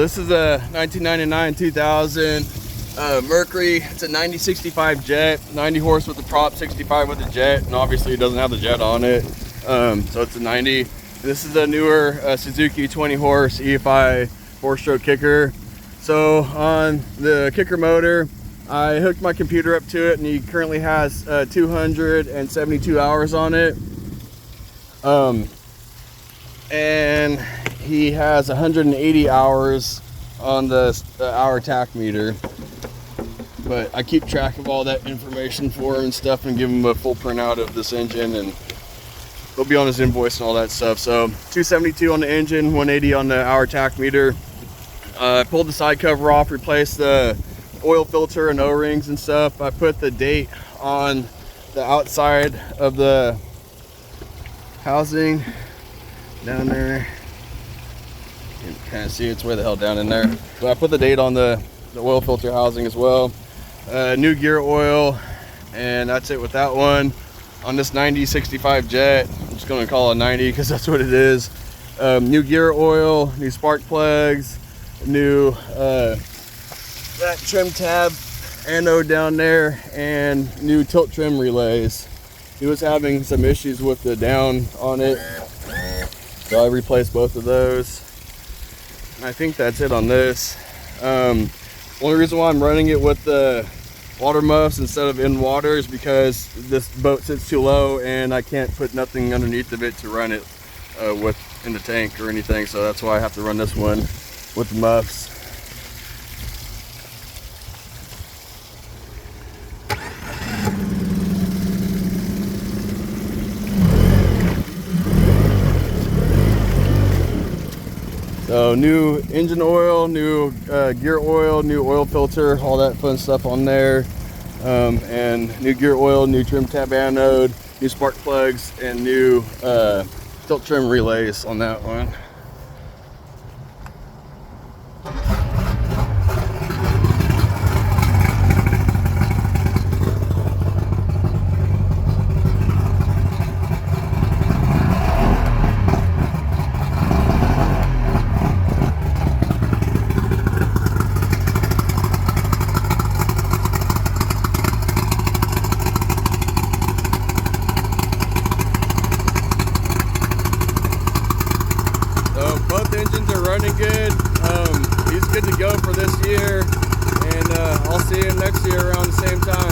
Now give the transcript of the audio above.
this is a 1999-2000 Mercury. It's a 9065 jet, 90 horse with the prop, 65 with the jet, and obviously it doesn't have the jet on it. So it's a 90. This is a newer Suzuki 20 horse EFI 4-stroke kicker. So on the kicker motor, I hooked my computer up to it, and he currently has 272 hours on it. And he has 180 hours on the hour tack meter. But I keep track of all that information for him and stuff, and give him a full printout of this engine, and it'll be on his invoice and all that stuff. So 272 on the engine, 180 on the hour tack meter. I pulled the side cover off, replaced the oil filter and O-rings and stuff. I put the date on the outside of the housing down there. You can kind of see it's way the hell down in there. But I put the date on the oil filter housing as well. New gear oil, and that's it with that one. On this 9065 jet, I'm just going to call it 90 because that's what it is. New gear oil, new spark plugs, new that trim tab anode down there, and new tilt trim relays. He was having some issues with the down on it, so I replaced both of those. And I think that's it on this. Only reason why I'm running it with the water muffs instead of in water is because this boat sits too low and I can't put nothing underneath of it to run it with in the tank or anything, so that's why I have to run this one with the muffs. So new engine oil, new gear oil, new oil filter, all that fun stuff on there, and new gear oil, new trim tab anode, new spark plugs, and new tilt trim relays on that one. Both engines are running good. He's good to go for this year, and I'll see you next year around the same time.